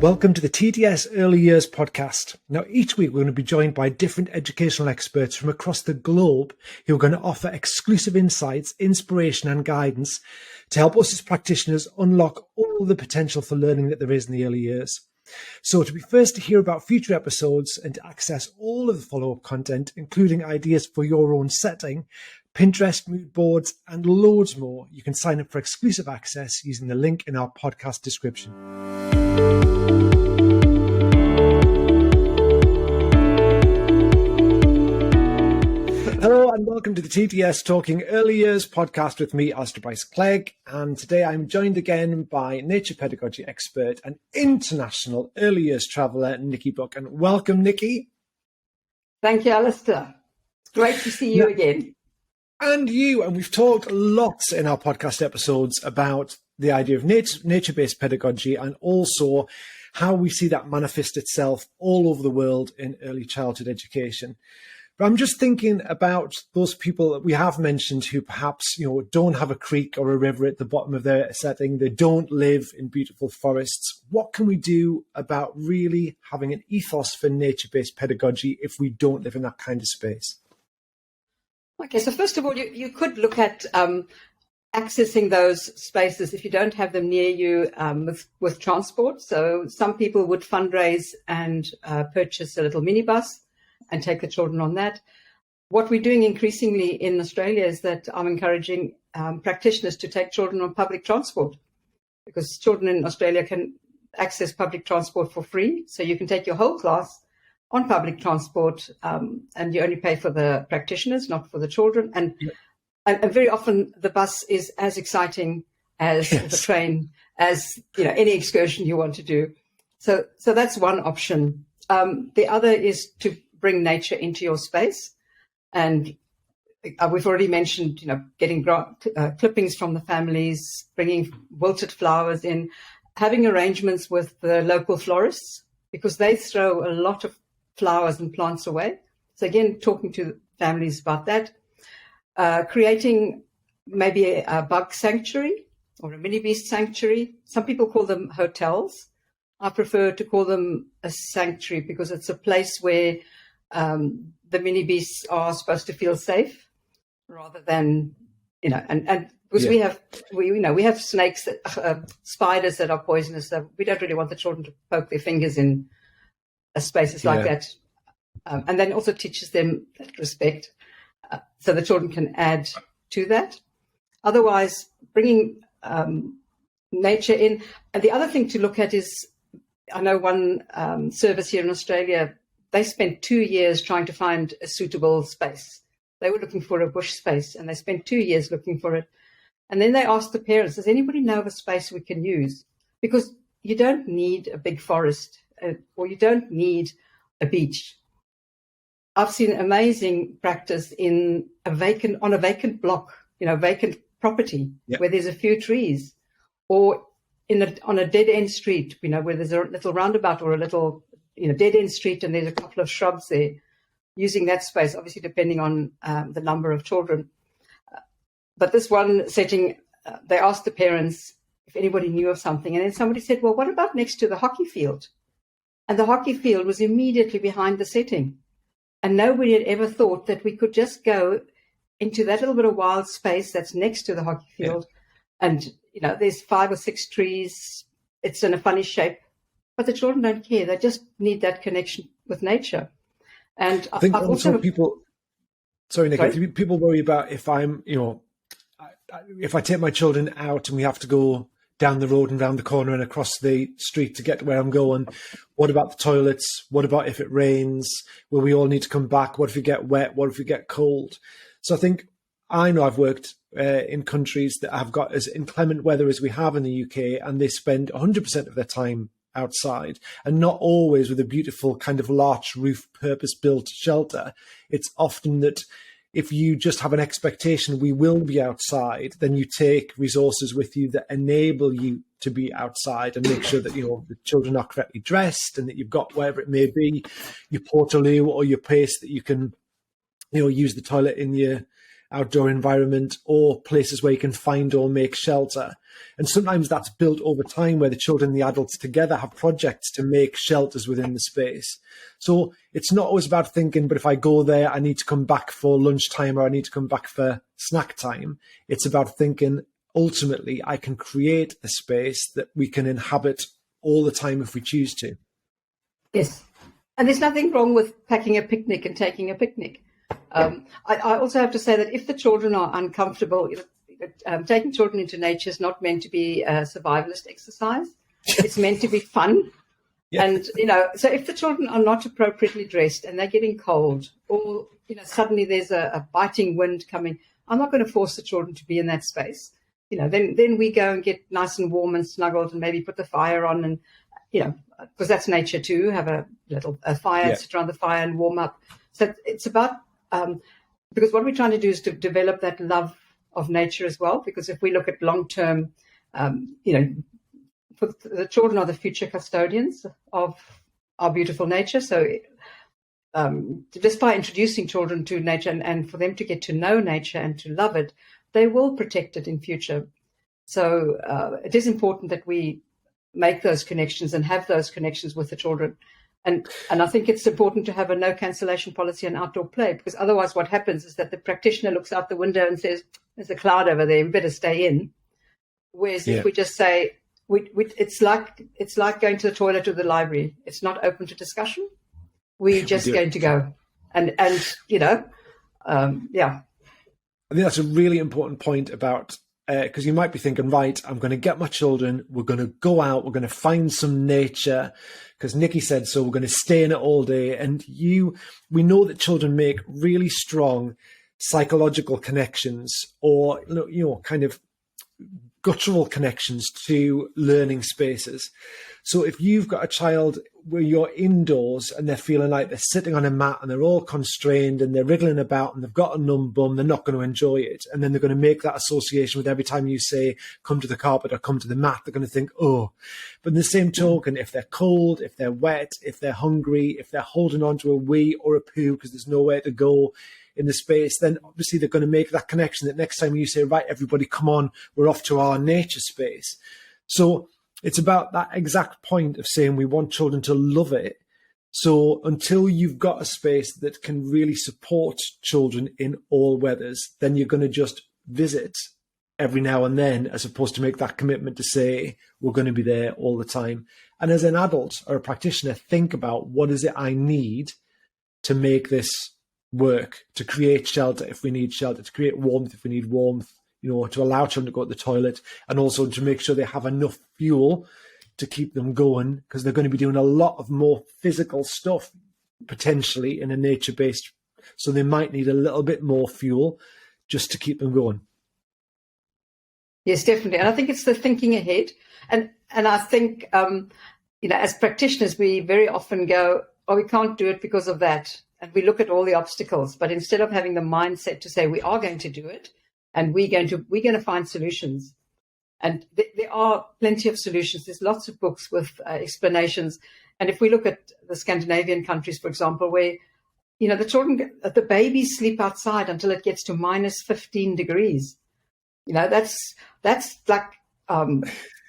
Welcome to the TDS Early Years podcast. Now, each week we're going to be joined by different educational experts from across the globe who are going to offer exclusive insights, inspiration and guidance to help us as practitioners unlock all the potential for learning that there is in the early years. So to be first to hear about future episodes and to access all of the follow-up content, including ideas for your own setting, Pinterest, mood boards, and loads more, you can sign up for exclusive access using the link in our podcast description. Hello and welcome to the TDS Talking Early Years podcast with me, Alistair Bryce-Clegg. And today I'm joined again by nature pedagogy expert and international early years traveller, Niki Buchan. Welcome, Niki. Thank you, Alistair. It's great to see you again. And you. And we've talked lots in our podcast episodes about the idea of nature-based pedagogy and also how we see that manifest itself all over the world in early childhood education. But I'm just thinking about those people that we have mentioned who perhaps, don't have a creek or a river at the bottom of their setting. They don't live in beautiful forests. What can we do about really having an ethos for nature-based pedagogy if we don't live in that kind of space? Okay, so first of all, you could look at accessing those spaces if you don't have them near you with transport. So some people would fundraise and purchase a little minibus and take the children on that. What we're doing increasingly in Australia is that I'm encouraging practitioners to take children on public transport, because children in Australia can access public transport for free. So you can take your whole class on public transport and you only pay for the practitioners, not for the children. And very often the bus is as exciting as the train, as any excursion you want to do. So that's one option. The other is to bring nature into your space. And we've already mentioned, getting clippings from the families, bringing wilted flowers in, having arrangements with the local florists, because they throw a lot of flowers and plants away. So again, talking to families about that, creating maybe a bug sanctuary or a minibeast sanctuary. Some people call them hotels. I prefer to call them a sanctuary because it's a place where the minibeasts are supposed to feel safe, rather than and because we have snakes, spiders that are poisonous. So we don't really want the children to poke their fingers in spaces like that, and then also teaches them that respect, so the children can add to that. Otherwise, bringing nature in. And the other thing to look at is, I know one service here in Australia, they spent 2 years trying to find a suitable space. They were looking for a bush space and they spent 2 years looking for it. And then they asked the parents, does anybody know of a space we can use? Because you don't need a big forest or you don't need a beach. I've seen amazing practice on a vacant block, vacant property where there's a few trees, or on a dead end street, where there's a little roundabout or a little dead end street and there's a couple of shrubs there, using that space, obviously depending on the number of children. But this one setting, they asked the parents if anybody knew of something. And then somebody said, well, what about next to the hockey field? And the hockey field was immediately behind the setting. And nobody had ever thought that we could just go into that little bit of wild space that's next to the hockey field. Yeah. And, there's 5 or 6 trees. It's in a funny shape. But the children don't care. They just need that connection with nature. And I think also people worry about if I'm, if I take my children out and we have to go down the road and round the corner and across the street to get to where I'm going, what about the toilets? What about if it rains? Will we all need to come back? What if we get wet? What if we get cold? So I know I've worked in countries that have got as inclement weather as we have in the UK, and they spend 100% of their time outside, and not always with a beautiful kind of larch roof purpose-built shelter. It's often that if you just have an expectation we will be outside, then you take resources with you that enable you to be outside and make sure that the children are correctly dressed and that you've got whatever it may be, your portaloo or your place that you can use the toilet in your outdoor environment or places where you can find or make shelter. And sometimes that's built over time where the children and the adults together have projects to make shelters within the space. So it's not always about thinking, but if I go there, I need to come back for lunchtime or I need to come back for snack time. It's about thinking, ultimately, I can create a space that we can inhabit all the time if we choose to. Yes. And there's nothing wrong with packing a picnic and taking a picnic. I also have to say that if the children are uncomfortable, taking children into nature is not meant to be a survivalist exercise. It's meant to be fun. Yeah. And, so if the children are not appropriately dressed and they're getting cold or, suddenly there's a biting wind coming, I'm not going to force the children to be in that space. Then we go and get nice and warm and snuggled and maybe put the fire on and, because that's nature too, have a fire, sit around the fire and warm up. So it's about, because what we're trying to do is to develop that love of nature as well, because if we look at long-term, for the children are the future custodians of our beautiful nature. So just by introducing children to nature and for them to get to know nature and to love it, they will protect it in future. So it is important that we make those connections and have those connections with the children. And I think it's important to have a no cancellation policy on outdoor play, because otherwise what happens is that the practitioner looks out the window and says, there's a cloud over there, we better stay in. Whereas if we just say, it's like going to the toilet or the library. It's not open to discussion. We're just going to go. And I think that's a really important point about, because you might be thinking, right, I'm going to get my children, we're going to go out, we're going to find some nature, because Niki said so, we're going to stay in it all day. And we know that children make really strong psychological connections or, kind of guttural connections to learning spaces. So if you've got a child where you're indoors and they're feeling like they're sitting on a mat and they're all constrained and they're wriggling about and they've got a numb bum, they're not going to enjoy it. And then they're going to make that association with every time you say, come to the carpet or come to the mat, they're going to think, oh. But in the same token, if they're cold, if they're wet, if they're hungry, if they're holding on to a wee or a poo because there's nowhere to go in the space, then obviously they're going to make that connection that next time you say, right, everybody, come on, we're off to our nature space. So it's about that exact point of saying we want children to love it. So until you've got a space that can really support children in all weathers, then you're going to just visit every now and then, as opposed to make that commitment to say, we're going to be there all the time. And as an adult or a practitioner, think about what is it I need to make this work, to create shelter if we need shelter, to create warmth if we need warmth, to allow children to go to the toilet, and also to make sure they have enough fuel to keep them going, because they're going to be doing a lot of more physical stuff potentially in a nature-based, so they might need a little bit more fuel just to keep them going. Yes, definitely. And I think it's the thinking ahead. And I think, as practitioners, we very often go, oh, we can't do it because of that. And we look at all the obstacles, but instead of having the mindset to say we are going to do it, and we're going to find solutions. And there are plenty of solutions. There's lots of books with explanations. And if we look at the Scandinavian countries, for example, where, the babies sleep outside until it gets to minus 15 degrees. That's like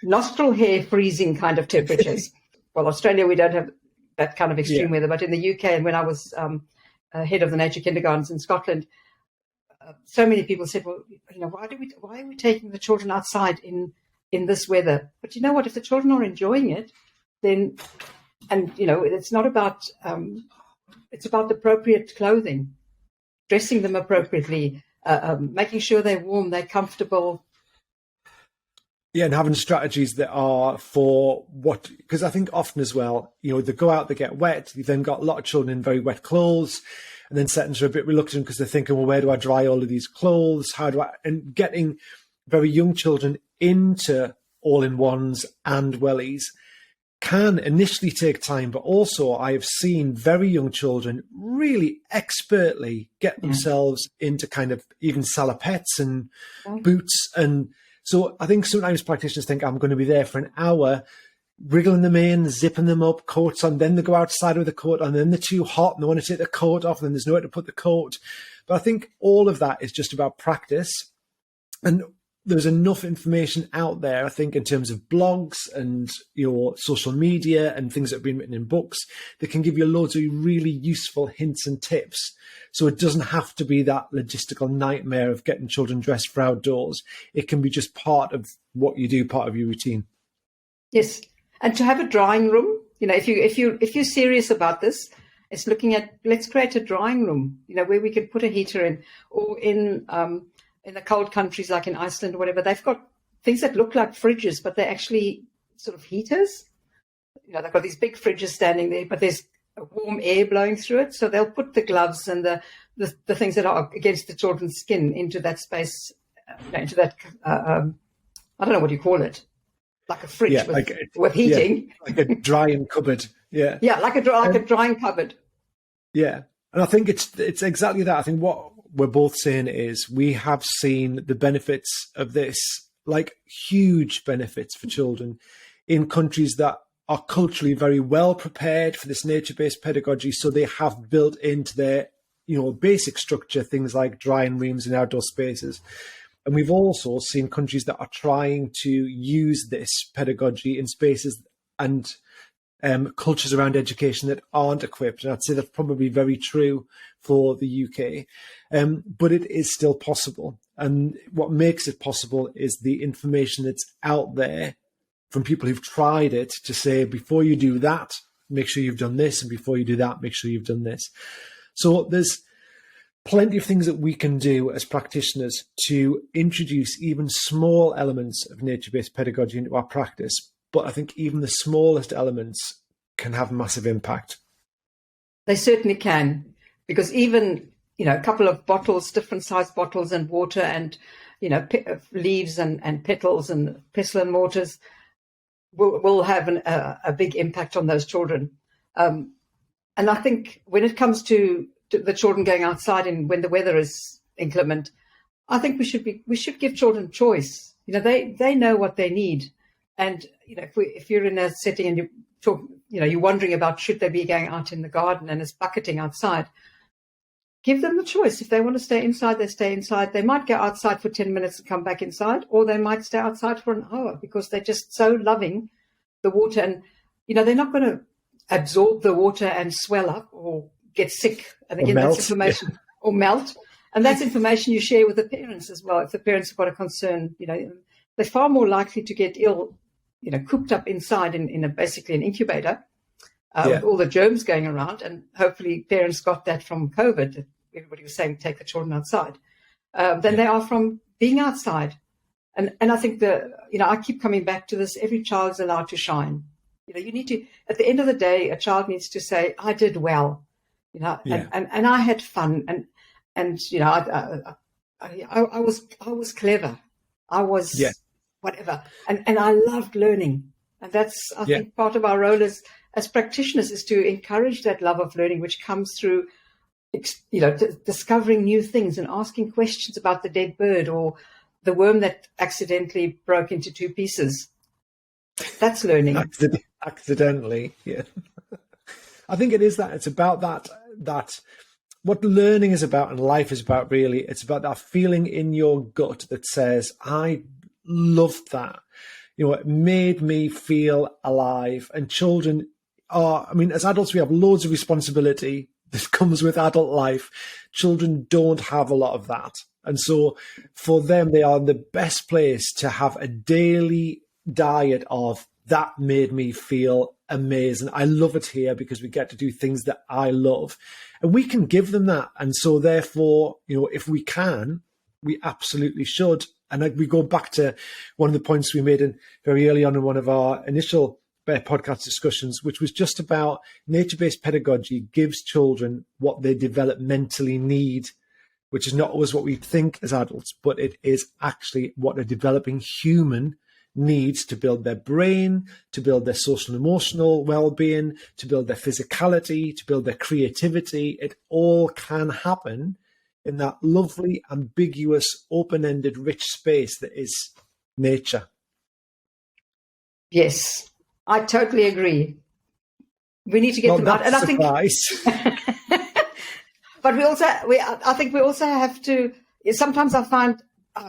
nostril hair freezing kind of temperatures. Well, Australia, we don't have that kind of extreme weather, but in the UK, and when I was head of the nature kindergartens in Scotland, so many people said, well, why are we taking the children outside in this weather? But you know what, if the children are enjoying it, then, and, it's not about, it's about appropriate clothing, dressing them appropriately, making sure they're warm, they're comfortable. Yeah, and having strategies that are for what, because I think often as well, they go out, they get wet, you've then got a lot of children in very wet clothes, and then settings are a bit reluctant because they're thinking, well, where do I dry all of these clothes? And getting very young children into all-in-ones and wellies can initially take time, but also I have seen very young children really expertly get themselves into kind of even salopettes and boots. And so I think sometimes practitioners think I'm going to be there for an hour, wriggling them in, zipping them up, coats on, then they go outside with the coat on, and then they're too hot and they want to take the coat off, and then there's nowhere to put the coat. But I think all of that is just about practice. And there's enough information out there, I think, in terms of blogs and your social media and things that have been written in books that can give you loads of really useful hints and tips. So it doesn't have to be that logistical nightmare of getting children dressed for outdoors. It can be just part of what you do, part of your routine. Yes, and to have a drawing room, if you're serious about this, it's looking at, let's create a drawing room, where we can put a heater in, or in the cold countries like in Iceland or whatever, they've got things that look like fridges, but they're actually sort of heaters. They've got these big fridges standing there, but there's warm air blowing through it. So they'll put the gloves and the things that are against the children's skin into that space, into that, I don't know what you call it, like a fridge with heating. Yeah, like a drying cupboard. Yeah. Yeah, like a drying cupboard. Yeah. And I think it's exactly that. I think what we're both saying is we have seen the benefits of this, like huge benefits for children in countries that are culturally very well prepared for this nature-based pedagogy. So they have built into their, basic structure, things like drying rooms and outdoor spaces. And we've also seen countries that are trying to use this pedagogy in spaces and cultures around education that aren't equipped. And I'd say that's probably very true for the UK. But it is still possible. And what makes it possible is the information that's out there from people who've tried it to say, before you do that, make sure you've done this. And before you do that, make sure you've done this. So there's plenty of things that we can do as practitioners to introduce even small elements of nature-based pedagogy into our practice. But I think even the smallest elements can have massive impact. They certainly can, because even, a couple of bottles, different sized bottles and water and, leaves and petals and pestle and mortars will have a big impact on those children. And I think when it comes to the children going outside and when the weather is inclement, I think we should give children choice. They know what they need. And, if you're in a setting and you're wondering about should they be going out in the garden and it's bucketing outside, give them the choice. If they want to stay inside, they stay inside. They might go outside for 10 minutes and come back inside, or they might stay outside for an hour because they're just so loving the water. And, they're not going to absorb the water and swell up or get sick. And again, that's information, or melt. And that's information you share with the parents as well. If the parents have got a concern, they're far more likely to get ill, cooped up inside in basically an incubator with all the germs going around. And hopefully parents got that from COVID. Everybody was saying, take the children outside. Than they are from being outside. And I think I keep coming back to this. Every child is allowed to shine. You need to, at the end of the day, a child needs to say, I did well, and I had fun. And I was clever. I was whatever. And I loved learning. And that's, I think, part of our role as practitioners is to encourage that love of learning, which comes through, discovering new things and asking questions about the dead bird or the worm that accidentally broke into two pieces. That's learning. Accidentally, yeah. I think it is that. It's about that what learning is about and life is about, really. It's about that feeling in your gut that says, I loved that. It made me feel alive. And children as adults, we have loads of responsibility that comes with adult life. Children don't have a lot of that. And so for them, they are in the best place to have a daily diet of, that made me feel amazing. I love it here because we get to do things that I love. And we can give them that. And so therefore, if we can, we absolutely should. And we go back to one of the points we made very early on in one of our initial podcast discussions, which was just about nature-based pedagogy gives children what they developmentally need, which is not always what we think as adults, but it is actually what a developing human needs to build their brain, to build their social and emotional well-being, to build their physicality, to build their creativity. It all can happen in that lovely, ambiguous, open-ended, rich space that is nature. Yes, I totally agree. We need to get them out. And I think But I think we also have to, sometimes I find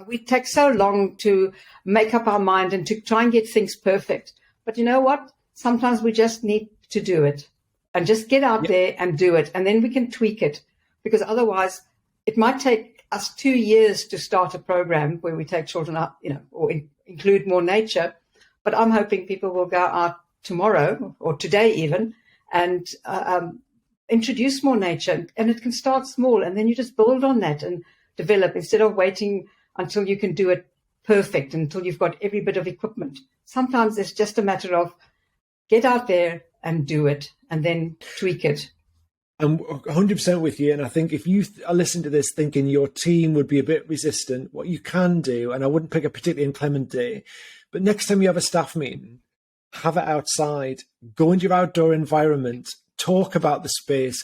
we take so long to make up our mind and to try and get things perfect. But you know what? Sometimes we just need to do it and just get out there and do it. And then we can tweak it, because otherwise it might take us 2 years to start a program where we take children out, or include more nature. But I'm hoping people will go out tomorrow or today even and introduce more nature. And it can start small, and then you just build on that and develop, instead of waiting until you can do it perfect, until you've got every bit of equipment. Sometimes it's just a matter of get out there and do it, and then tweak it. I'm 100% with you. And I think if you are listening to this thinking your team would be a bit resistant, what you can do, and I wouldn't pick a particularly inclement day, but next time you have a staff meeting, have it outside, go into your outdoor environment, talk about the space,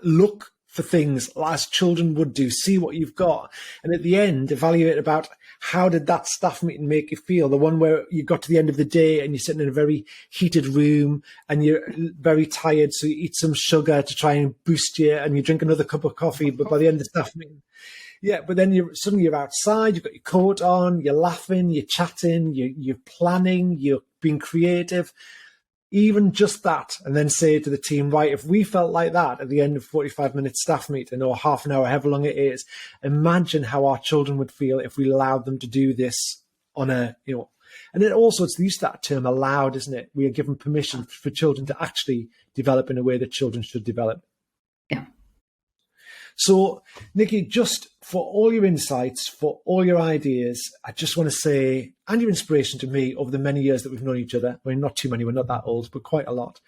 look for things as children would do, see what you've got. And at the end, evaluate about how did that staff meeting make you feel? The one where you got to the end of the day and you're sitting in a very heated room and you're very tired, so you eat some sugar to try and boost you, and you drink another cup of coffee, but by the end of the staff meeting, but then suddenly you're outside, you've got your coat on, you're laughing, you're chatting, you're planning, you're being creative. Even just that, and then say to the team, right, if we felt like that at the end of 45-minute staff meeting or half an hour, however long it is, imagine how our children would feel if we allowed them to do this on a, and then also it's the use of that term allowed, isn't it? We are given permission for children to actually develop in a way that children should develop. Yeah. So, Niki, just for all your insights, for all your ideas, I just want to say, and your inspiration to me over the many years that we've known each other. I mean, not too many, we're not that old, but quite a lot.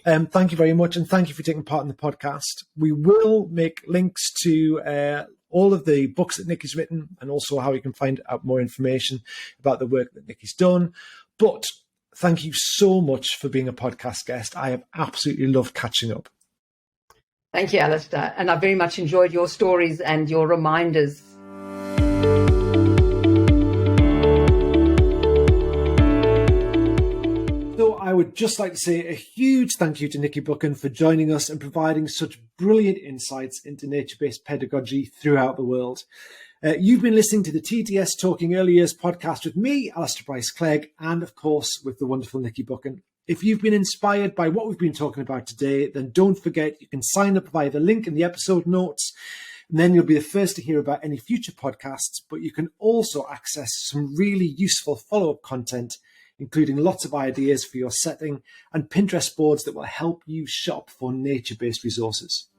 Thank you very much, and thank you for taking part in the podcast. We will make links to all of the books that Niki's written, and also how you can find out more information about the work that Niki's done. But thank you so much for being a podcast guest. I have absolutely loved catching up. Thank you, Alistair. And I very much enjoyed your stories and your reminders. So I would just like to say a huge thank you to Niki Buchan for joining us and providing such brilliant insights into nature-based pedagogy throughout the world. You've been listening to the TDS Talking Early Years podcast with me, Alistair Bryce-Clegg, and of course with the wonderful Niki Buchan. If you've been inspired by what we've been talking about today, then don't forget you can sign up via the link in the episode notes, and then you'll be the first to hear about any future podcasts. But you can also access some really useful follow-up content, including lots of ideas for your setting and Pinterest boards that will help you shop for nature-based resources.